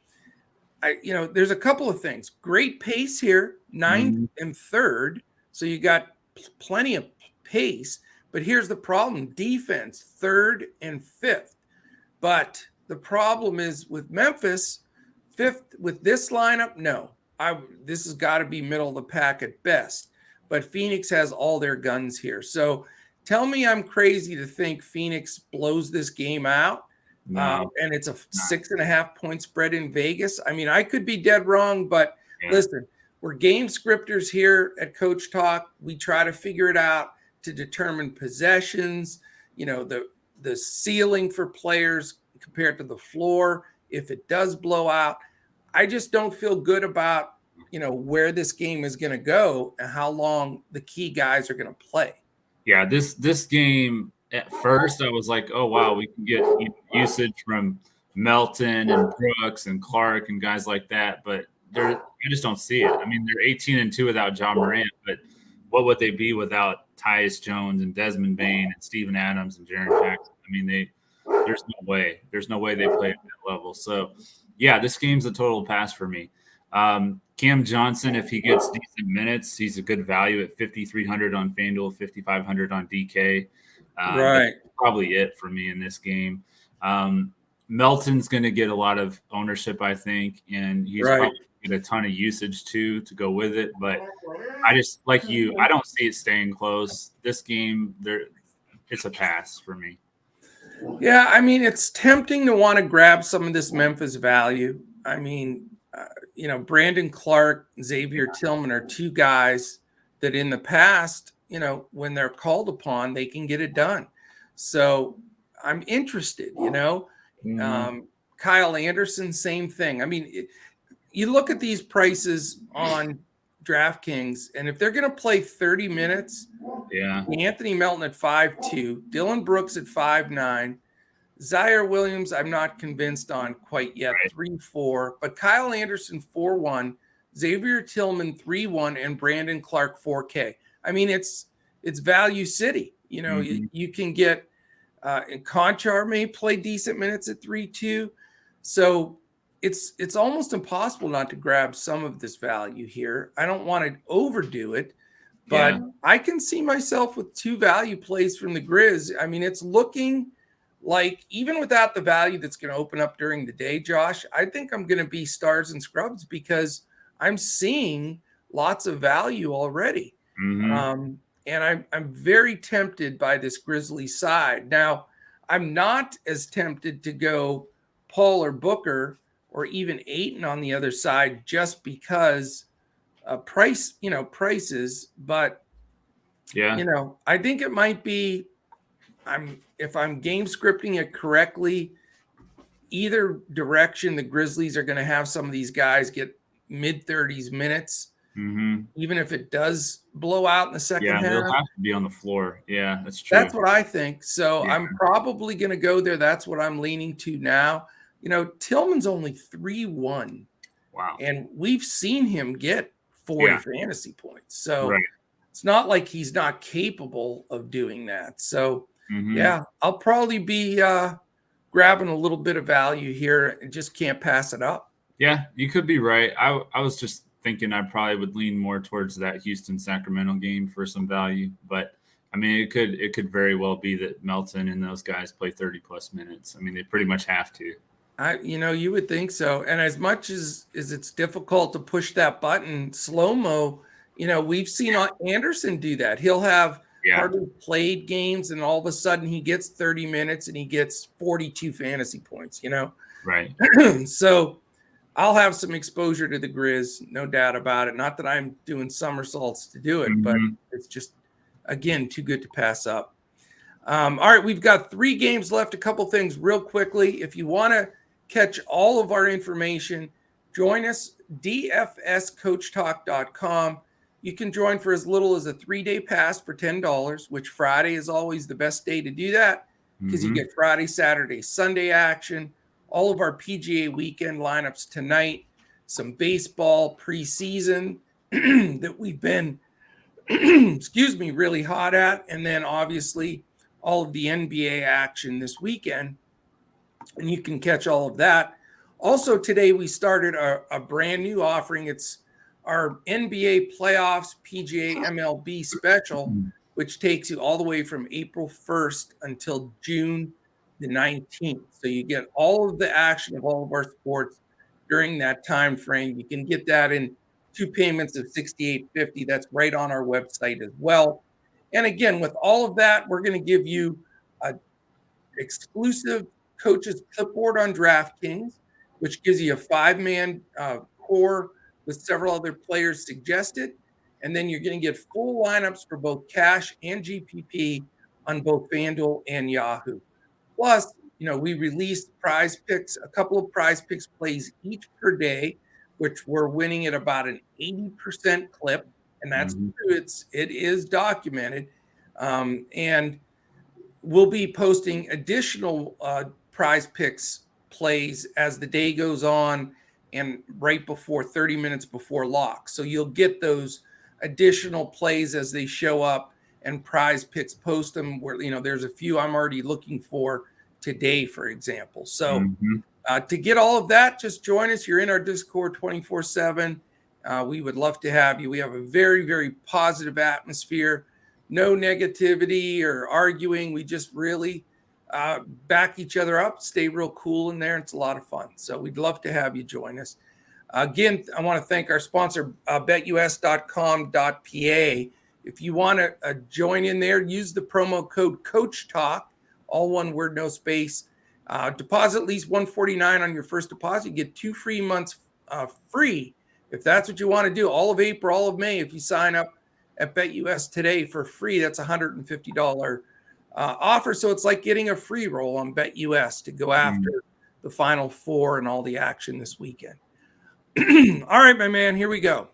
There's a couple of things. Great pace here, 9th and 3rd. So you got plenty of pace. But here's the problem. Defense, 3rd and 5th. But the problem is with Memphis, 5th with this lineup, no. This has got to be middle of the pack at best. But Phoenix has all their guns here. So tell me I'm crazy to think Phoenix blows this game out.
No.
And it's a 6.5 point spread in Vegas. I mean, I could be dead wrong, but listen, we're game scripters here at Coach Talk. We try to figure it out to determine possessions, the ceiling for players compared to the floor. If it does blow out, I just don't feel good about where this game is going to go and how long the key guys are going to play.
Yeah, this game at first I was like, oh wow, we can get usage from Melton and Brooks and Clark and guys like that, but I just don't see it. I mean, they're 18-2 without John Morant, but what would they be without Tyus Jones and Desmond Bane and Steven Adams and Jaren Jackson? I mean, there's no way. There's no way they play at that level. So, yeah, this game's a total pass for me. Cam Johnson, if he gets decent minutes, he's a good value at 5,300 on FanDuel, 5,500 on DK.
Right.
That's probably it for me in this game. Melton's going to get a lot of ownership, I think, and he's probably going to get a ton of usage too to go with it. But I just, like you, I don't see it staying close. This game, it's a pass for me.
Yeah, I mean, it's tempting to want to grab some of this Memphis value. I mean, Brandon Clark, Xavier Tillman are two guys that in the past, when they're called upon, they can get it done. So I'm interested, Kyle Anderson, same thing. I mean, you look at these prices on DraftKings, and if they're going to play 30 minutes, Anthony Melton at 5'2", Dylan Brooks at 5'9", Zaire Williams, I'm not convinced on quite yet, 3'4", but Kyle Anderson 4'1", Xavier Tillman 3'1", and Brandon Clark 4K. I mean, it's value city. You can get and Conchar may play decent minutes at 3'2", so it's almost impossible not to grab some of this value here. I don't want to overdo it, but I can see myself with two value plays from the Grizz. I mean, it's looking like even without the value that's going to open up during the day, Josh, I think I'm going to be stars and scrubs because I'm seeing lots of value already. And I'm very tempted by this Grizzlies side. Now, I'm not as tempted to go Paul or Booker or even Ayton on the other side just because prices. But, I think it might be, if I'm game scripting it correctly, either direction, the Grizzlies are going to have some of these guys get mid-30s minutes, even if it does blow out in the second half.
Yeah, they'll have to be on the floor. Yeah, that's true.
That's what I think. So I'm probably going to go there. That's what I'm leaning to now. Tillman's only 3-1.
Wow.
And we've seen him get 40 fantasy points. So it's not like he's not capable of doing that. So, I'll probably be grabbing a little bit of value here and just can't pass it up.
Yeah, you could be right. I was just thinking I probably would lean more towards that Houston-Sacramento game for some value. But, I mean, it could very well be that Melton and those guys play 30-plus minutes. I mean, they pretty much have to.
You would think so. And as much as it's difficult to push that button, slow-mo, we've seen Anderson do that. He'll have hardly played games, and all of a sudden he gets 30 minutes and he gets 42 fantasy points,
Right.
So I'll have some exposure to the Grizz, no doubt about it. Not that I'm doing somersaults to do it, but it's just, again, too good to pass up. All right, we've got 3 games left. A couple things real quickly. If you want to catch all of our information, join us, dfscoachtalk.com. You can join for as little as a 3-day pass for $10, which Friday is always the best day to do that because you get Friday, Saturday, Sunday action, all of our PGA weekend lineups tonight, some baseball preseason that we've been, really hot at, and then obviously all of the NBA action this weekend, and you can catch all of that. Also today we started a brand new offering. It's our NBA Playoffs Pga Mlb Special, which takes you all the way from April 1st until June the 19th. So you get all of the action of all of our sports during that time frame. You can get that in 2 payments of $68.50. That's right on our website as well. And again, with all of that, we're going to give you an exclusive coaches clipboard on DraftKings, which gives you a 5-man core with several other players suggested. And then you're going to get full lineups for both cash and GPP on both FanDuel and Yahoo. Plus, we released PrizePicks, a couple of PrizePicks plays each per day which we're winning at about an 80% clip. And that's true. It is documented. And we'll be posting additional prize picks plays as the day goes on and right before 30 minutes before lock. So you'll get those additional plays as they show up, and prize picks post them where, there's a few I'm already looking for today, for example. So to get all of that, just join us. You're in our Discord 24/7. We would love to have you. We have a very, very positive atmosphere, no negativity or arguing. We just really back each other up, stay real cool in there. It's a lot of fun. So we'd love to have you join us. Again, I want to thank our sponsor, BetUS.com.pa. If you want to join in there, use the promo code CoachTalk, all one word, no space. Deposit at least $149 on your first deposit. You get 2 free months free if that's what you want to do. All of April, all of May, if you sign up at BetUS today for free, that's $150 offer. So it's like getting a free roll on BetUS to go after the Final Four and all the action this weekend. All right, my man, here we go.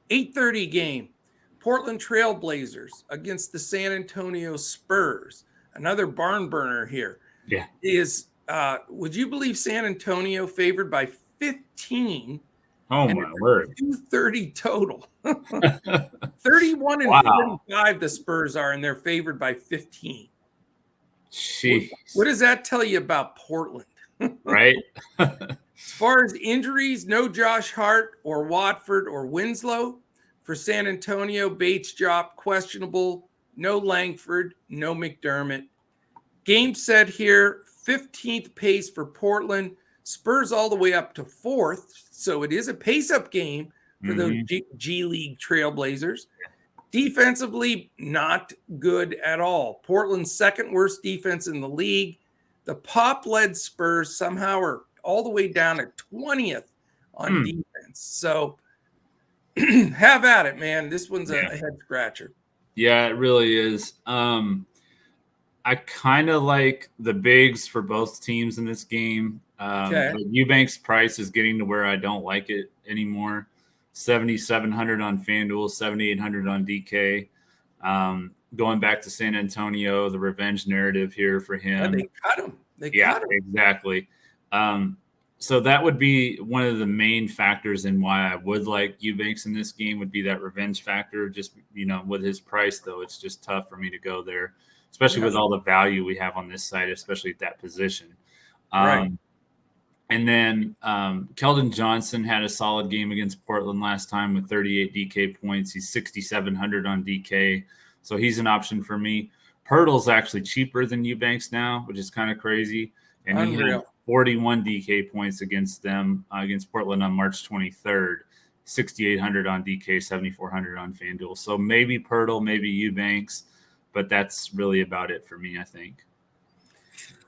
8:30 game. Portland Trail Blazers against the San Antonio Spurs. Another barn burner here.
Yeah.
Would you believe San Antonio favored by 15?
Oh, my word.
230 total. 31 and 45 the Spurs are, and they're favored by 15.
Jeez.
What does that tell you about Portland?
Right?
As far as injuries, no Josh Hart or Watford or Winslow. For San Antonio, Bates Diop questionable. No Langford, no McDermott. Game set here, 15th pace for Portland. Spurs all the way up to 4th. So it is a pace-up game for those G League Trailblazers. Defensively, not good at all. Portland's second worst defense in the league. The Pop-led Spurs somehow are all the way down at 20th on defense. So have at it, man. This one's a head scratcher.
Yeah, it really is. I kind of like the bigs for both teams in this game. But Eubanks' price is getting to where I don't like it anymore. 7,700 on FanDuel, 7,800 on DK. Going back to San Antonio, the revenge narrative here for him.
They cut him. Cut him.
Exactly. So that would be one of the main factors in why I would like Eubanks in this game, would be that revenge factor. Just, with his price, though, it's just tough for me to go there, especially with all the value we have on this site, especially at that position.
Right.
And then Keldon Johnson had a solid game against Portland last time with 38 DK points. He's 6,700 on DK, so he's an option for me. Pirtle's actually cheaper than Eubanks now, which is kind of crazy. And he had 41 DK points against them, against Portland on March 23rd. 6,800 on DK, 7,400 on FanDuel. So maybe Pirtle, maybe Eubanks, but that's really about it for me, I think.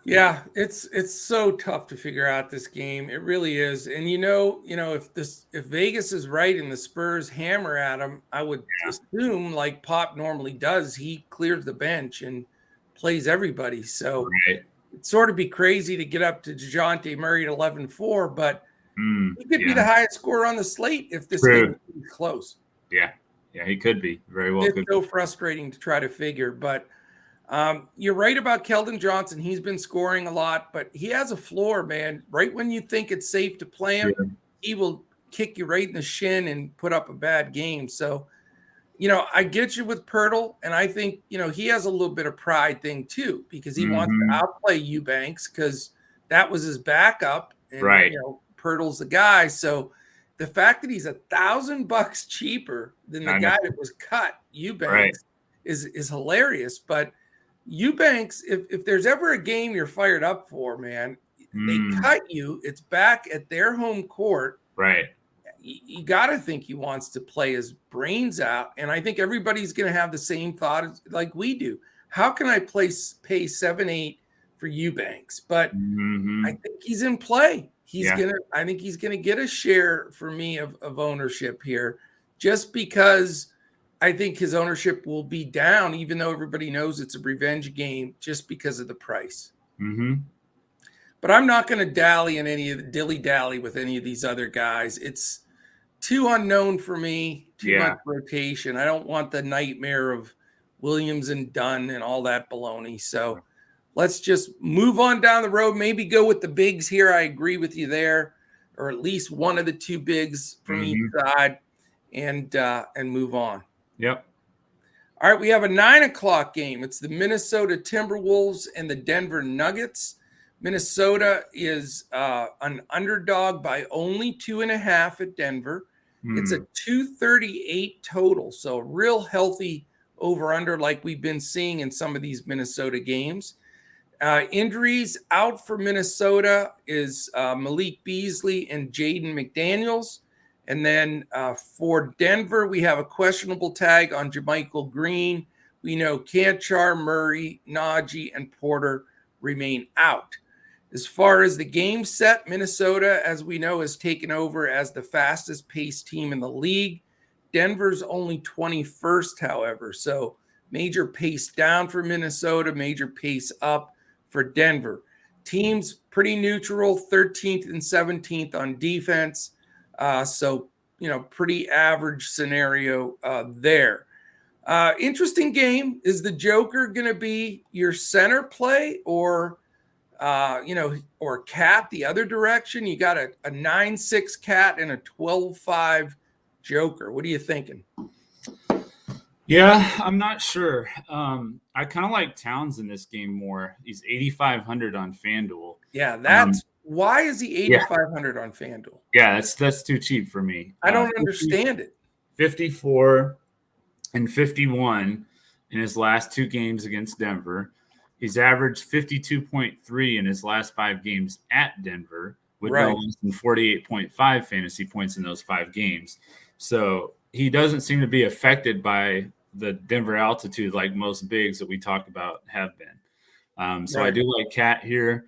Yeah, it's so tough to figure out this game. It really is. And if Vegas is right and the Spurs hammer at him, I would assume, like Pop normally does, he clears the bench and plays everybody. So it'd sort of be crazy to get up to DeJounte Murray at 11-4, but he could be the highest scorer on the slate if this game is close.
Yeah, he could be. Very well.
It's so frustrating to try to figure, but you're right about Keldon Johnson. He's been scoring a lot, but he has a floor, man. Right when you think it's safe to play him, he will kick you right in the shin and put up a bad game. So, I get you with Pirtle, and I think, he has a little bit of pride thing too, because he wants to outplay Eubanks because that was his backup. And, Pirtle's the guy. So the fact that he's $1,000 cheaper than the guy that was cut, Eubanks, is hilarious. But Eubanks, if there's ever a game you're fired up for, man, they cut you. It's back at their home court.
Right.
You got to think he wants to play his brains out. And I think everybody's going to have the same thought like we do. How can I pay 7-8 for Eubanks? But I think he's in play. I think he's gonna get a share for me of ownership here, just because I think his ownership will be down, even though everybody knows it's a revenge game, just because of the price. but I'm not going to dilly-dally with any of these other guys. It's too unknown for me, too much rotation. I don't want the nightmare of Williams and Dunn and all that baloney. So let's just move on down the road, maybe go with the bigs here. I agree with you there, or at least one of the two bigs from each side, and move on.
Yep.
All right, we have a 9 o'clock game. It's the Minnesota Timberwolves and the Denver Nuggets. Minnesota is an underdog by only 2.5 at Denver. It's a 238 total, so real healthy over-under like we've been seeing in some of these Minnesota games. Injuries out for Minnesota is Malik Beasley and Jaden McDaniels. And then for Denver, we have a questionable tag on JaMychal Green. We know Canchar, Murray, Najee, and Porter remain out. As far as the game set, Minnesota, as we know, has taken over as the fastest paced team in the league. Denver's only 21st, however. So major pace down for Minnesota, major pace up for Denver. Teams pretty neutral, 13th and 17th on defense. So, pretty average scenario there. Interesting game. Is the Joker going to be your center play or Cat the other direction? You got a 9-6 Cat and a 12-5 Joker. What are you thinking?
Yeah, I'm not sure. I kind of like Towns in this game more. He's 8,500 on FanDuel.
Yeah, why is he 8,500 on FanDuel?
Yeah, that's too cheap for me.
I don't understand it.
54 and 51 in his last 2 games against Denver. He's averaged 52.3 in his last 5 games at Denver with no less than 48.5 fantasy points in those 5 games. So he doesn't seem to be affected by the Denver altitude like most bigs that we talked about have been. So I do like Cat here.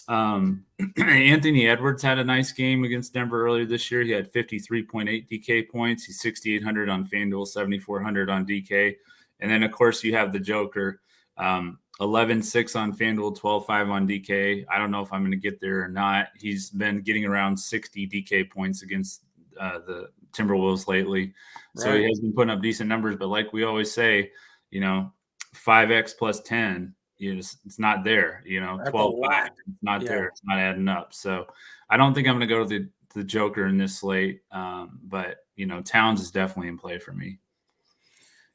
Anthony Edwards had a nice game against Denver earlier this year. He had 53.8 DK points. He's 6,800 on FanDuel, 7,400 on DK. And then, of course, you have the Joker, 11.6 on FanDuel, 12.5 on DK. I don't know if I'm going to get there or not. He's been getting around 60 DK points against the Timberwolves lately. So he has been putting up decent numbers. But like we always say, 5X plus 10, it's not there. 12, it's not there. It's not adding up. So I don't think I'm going to go to the Joker in this slate. But Towns is definitely in play for me.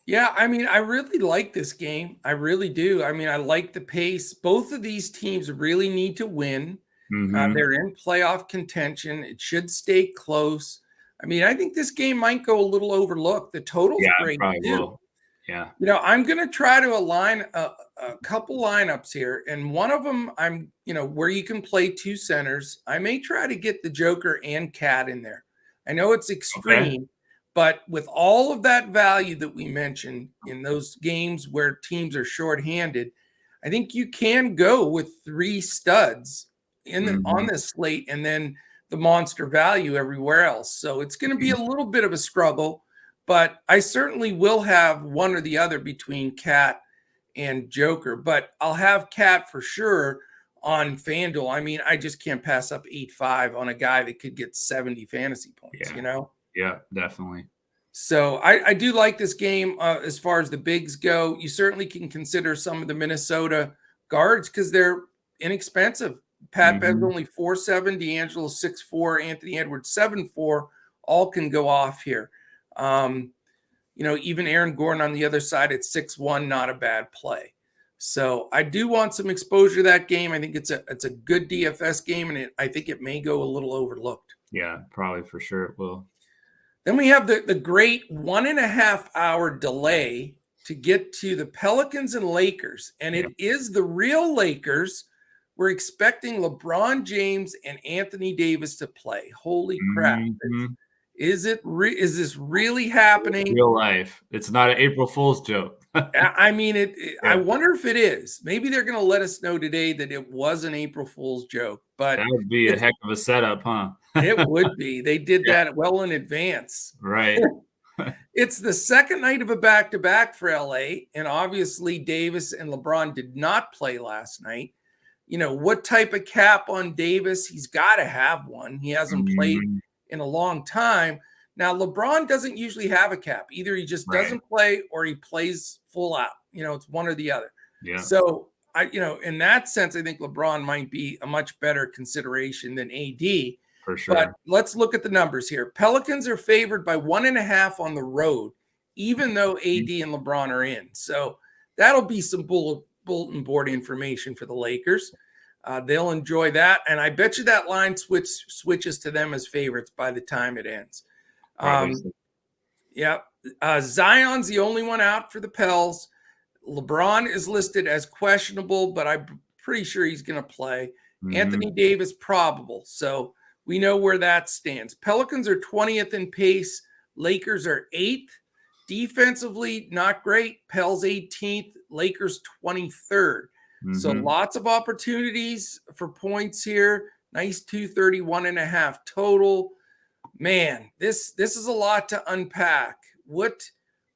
Yeah, I mean, I really like this game. I really do. I mean, I like the pace. Both of these teams really need to win. They're in playoff contention. It should stay close. I mean, I think this game might go a little overlooked. The total's great too.
Will. Yeah.
I'm going to try to align a couple lineups here. And one of them, I'm, where you can play 2 centers. I may try to get the Joker and Cat in there. I know it's extreme, but with all of that value that we mentioned in those games where teams are shorthanded, I think you can go with 3 studs on this slate and then the monster value everywhere else. So it's going to be a little bit of a struggle, but I certainly will have one or the other between Cat and Joker, but I'll have Cat for sure on FanDuel. I mean, I just can't pass up 8.5 on a guy that could get 70 fantasy points,
Yeah, definitely.
So I do like this game as far as the bigs go. You certainly can consider some of the Minnesota guards because they're inexpensive. Pat Bev's only 4.7, D'Angelo 6.4, Anthony Edwards 7.4. All can go off here. Even Aaron Gordon on the other side at 6.1, not a bad play. So I do want some exposure to that game. I think it's a good DFS game, and I think it may go a little overlooked.
Yeah, probably for sure it will.
Then we have the great 1.5 hour delay to get to the Pelicans and Lakers, and it is the real Lakers. We're expecting LeBron James and Anthony Davis to play. Holy crap. Is this really happening?
Real life. It's not an April Fool's joke.
I mean, I wonder if it is. Maybe they're going to let us know today that it was an April Fool's joke. But
that would be a heck of a setup, huh?
It would be. They did that well in advance.
Right.
It's the second night of a back-to-back for LA, and obviously Davis and LeBron did not play last night. what type of cap on Davis? He's got to have one. He hasn't played in a long time. Now, LeBron doesn't usually have a cap. Either he just doesn't play or he plays full out. It's one or the other.
Yeah.
So, in that sense, I think LeBron might be a much better consideration than AD.
For sure.
But let's look at the numbers here. Pelicans are favored by 1.5 on the road, even though AD and LeBron are in. So that'll be some bulletin board information for the Lakers. They'll enjoy that. And I bet you that line switches to them as favorites by the time it ends. Zion's the only one out for the Pels. LeBron is listed as questionable, but I'm pretty sure he's going to play. Anthony Davis probable. So we know where that stands. Pelicans are 20th in pace. Lakers are 8th. Defensively, not great. Pels 18th. Lakers 23rd. So lots of opportunities for points here. Nice 231.5 total. Man, this is a lot to unpack. What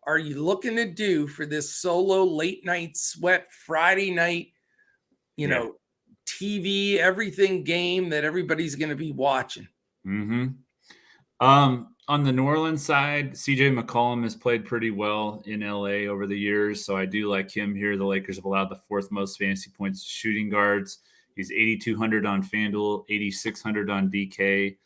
are you looking to do for this solo late night sweat Friday night, TV, everything game that everybody's going to be watching?
On the New Orleans side, CJ McCollum has played pretty well in LA over the years, so I do like him here. The Lakers have allowed the 4th most fantasy points to shooting guards. He's 8,200 on FanDuel, 8,600 on DK.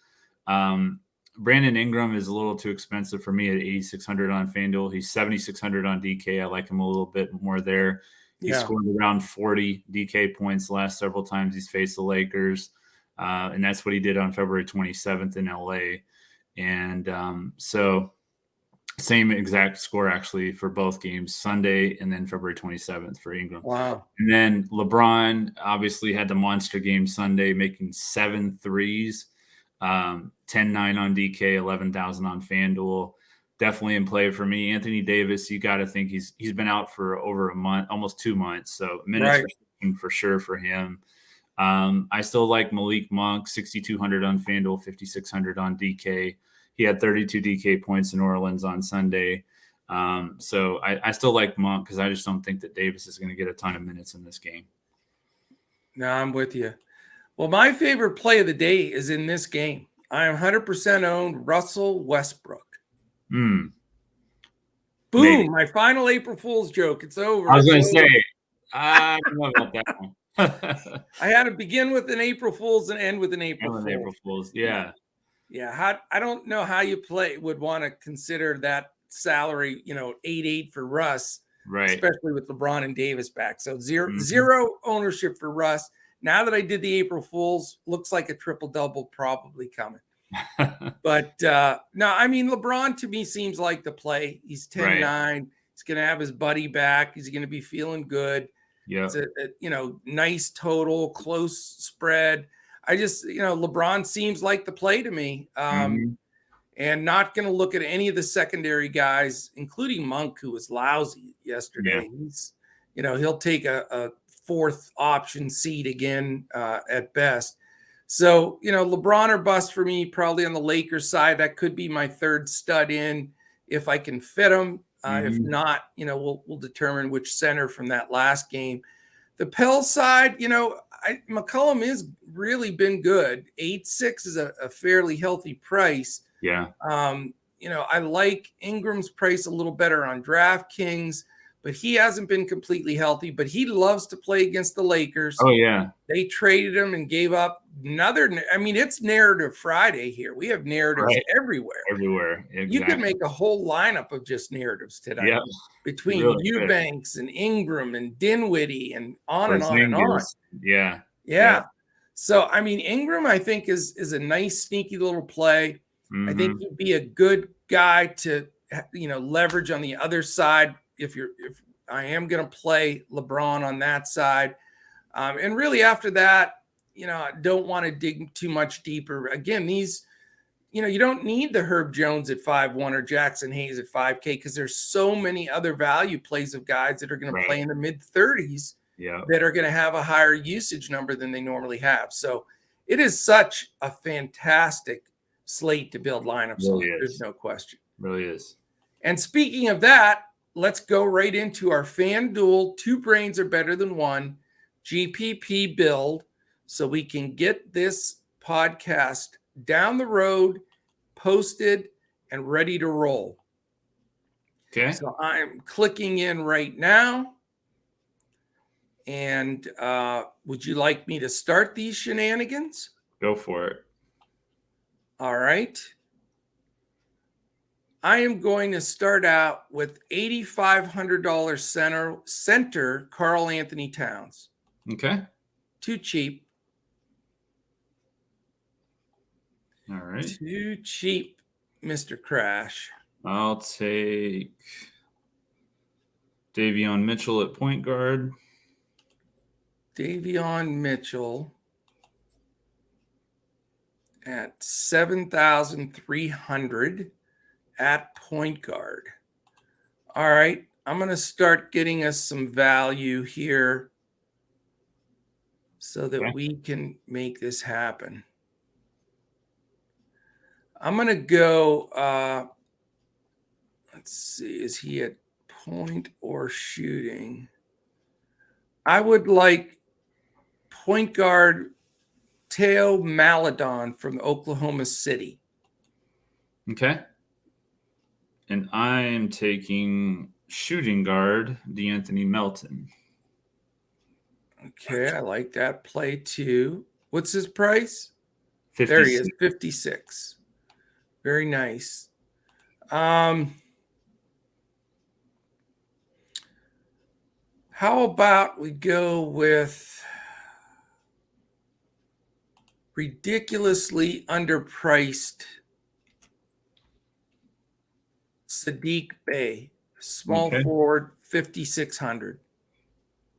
Brandon Ingram is a little too expensive for me at 8,600 on FanDuel. He's 7,600 on DK. I like him a little bit more there. He scored around 40 DK points the last several times he's faced the Lakers, and that's what he did on February 27th in LA. And so same exact score actually for both games, Sunday and then February 27th for Ingram.
Wow.
And then LeBron obviously had the monster game Sunday, making 7 threes, 10-9 on DK, 11,000 on FanDuel. Definitely in play for me. Anthony Davis, you got to think he's been out for over a month, almost 2 months. So minutes for sure for him. I still like Malik Monk, 6,200 on FanDuel, 5,600 on DK. He had 32 DK points in New Orleans on Sunday. So I still like Monk because I just don't think that Davis is going to get a ton of minutes in this game.
No, I'm with you. Well, my favorite play of the day is in this game. I am 100% owned Russell Westbrook. Boom, maybe. My final April Fool's joke. It's over.
I was going to say, I don't know about that one.
I had to begin with an April Fool's and end with an April Fool's.
April Fool's, yeah.
I don't know how you would want to consider that salary, 8-8 for Russ,
right? Especially
with LeBron and Davis back. So zero ownership for Russ. Now that I did the April Fool's, looks like a triple-double probably coming. But no, I mean, LeBron to me seems like the play. He's 10-9. Right. He's going to have his buddy back. He's going to be feeling good.
Yeah.
It's a nice total, close spread. I just, LeBron seems like the play to me. And not going to look at any of the secondary guys, including Monk, who was lousy yesterday. Yeah. He's, he'll take a 4th option seat again at best. So, LeBron or bust for me, probably on the Lakers side. That could be my 3rd stud in if I can fit him. If not, we'll determine which center from that last game. The Pels side, McCollum has really been good. 8.6 is a fairly healthy price.
Yeah.
I like Ingram's price a little better on DraftKings, but he hasn't been completely healthy. But he loves to play against the Lakers.
Oh, yeah.
They traded him and gave up another. I mean, it's narrative Friday here. We have narratives everywhere.
Everywhere. Exactly.
You could make a whole lineup of just narratives today between really Eubanks and Ingram and Dinwiddie and on and on and on.
Yeah.
So, I mean, Ingram, I think, is a nice, sneaky little play. I think he'd be a good guy to, leverage on the other side if I am going to play LeBron on that side. And really after that, I don't want to dig too much deeper. Again, these, you don't need the Herb Jones at 5-1 or Jackson Hayes at 5K because there's so many other value plays of guys that are going to play in the mid-30s that are going to have a higher usage number than they normally have. So it is such a fantastic slate to build lineups on. There's no question.
Really is.
And speaking of that, let's go right into our FanDuel 2 brains are better than one GPP build so we can get this podcast down the road, posted, and ready to roll.
Okay.
So I'm clicking in right now. And would you like me to start these shenanigans?
Go for it.
All right. I am going to start out with $8,500 center Karl Anthony Towns.
Okay.
Too cheap.
All right.
Too cheap, Mr. Crash.
I'll take Avion Mitchell at point guard.
Avion Mitchell at 7,300 at point guard. All right, I'm going to start getting us some value here so that we can make this happen. I'm going to go, let's see, is he at point or shooting? I would like point guard Theo Maledon from Oklahoma City.
Okay. And I'm taking shooting guard DeAnthony Melton.
Okay, I like that play too. What's his price?
56.
There he is, 56. Very nice. How about we go with ridiculously underpriced Saddiq Bey, small forward, 5,600.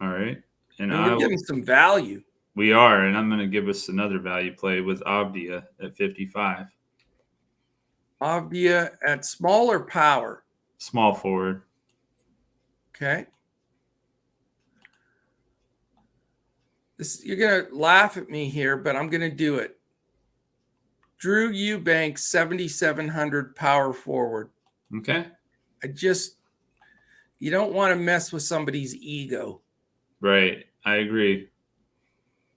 All right. And
we're getting some value.
We are, and I'm going to give us another value play with Avdia at 55.
Avdia at small or power?
Small forward.
Okay. You're going to laugh at me here, but I'm going to do it. Drew Eubanks, 7,700 power forward.
Okay.
You don't want to mess with somebody's ego.
Right. I agree.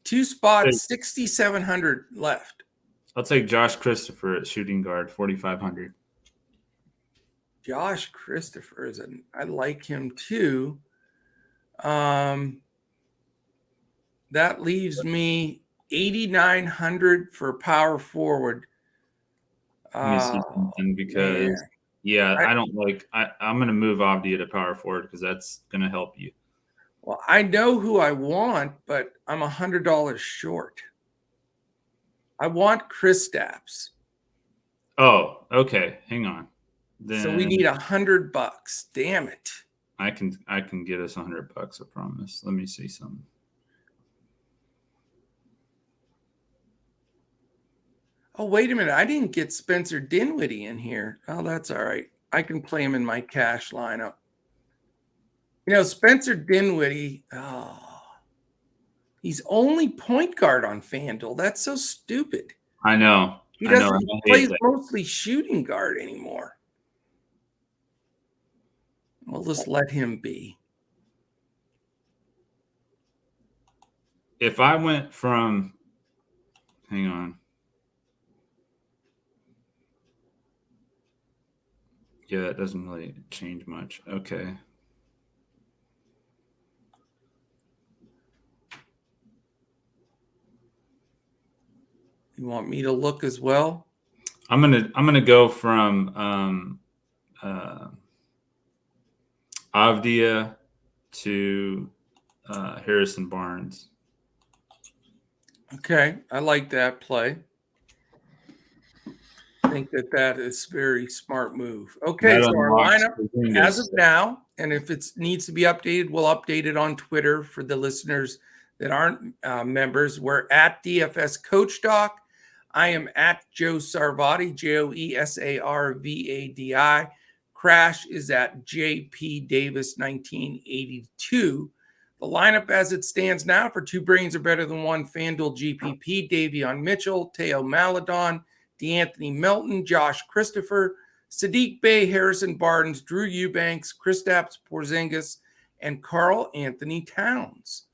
2 spots, 6,700 left.
I'll take Josh Christopher at shooting guard, 4,500.
Josh Christopher I like him too. That leaves me 8,900 for power forward.
Let me see something because, I don't like. I'm going to move Avdia to power forward because that's going to help you.
Well, I know who I want, but I'm $100 short. I want Kristaps.
Oh, okay. Hang on.
So we need $100. Damn it.
I can get us $100. I promise. Let me see something.
Oh, wait a minute. I didn't get Spencer Dinwiddie in here. Oh, that's all right. I can play him in my cash lineup. Spencer Dinwiddie, he's only point guard on FanDuel. That's so stupid.
I know.
He plays mostly shooting guard anymore. We'll just let him be.
If I went from, hang on. Yeah, it doesn't really change much. Okay.
You want me to look as well?
I'm gonna go from Avdia to Harrison Barnes.
Okay, I like that play. I think that is a very smart move. Okay, so our lineup as of now, and if it needs to be updated, we'll update it on Twitter for the listeners that aren't members. We're at DFS Coach Doc. I am at Joe Sarvadi, JoeSarvadi. Crash is at JP Davis 1982. The lineup as it stands now for Two Brains Are Better Than One, FanDuel GPP, Avion Mitchell, Theo Maledon, DeAnthony Melton, Josh Christopher, Saddiq Bey, Harrison Barnes, Drew Eubanks, Kristaps Porzingis, and Karl Anthony Towns.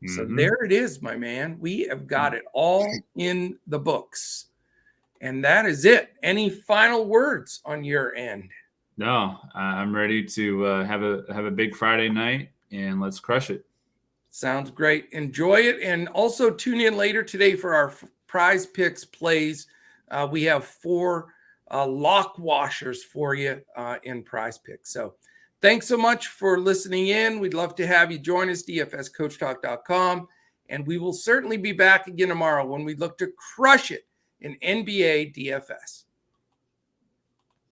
So there it is, my man. We have got it all in the books. And that is it. Any final words on your end?
No, I'm ready to have a big Friday night, and let's crush it.
Sounds great. Enjoy it. And also tune in later today for our Prize Picks plays. We have 4 lock washers for you in Prize Picks. So thanks so much for listening in. We'd love to have you join us, dfscoachtalk.com. And we will certainly be back again tomorrow when we look to crush it in NBA DFS.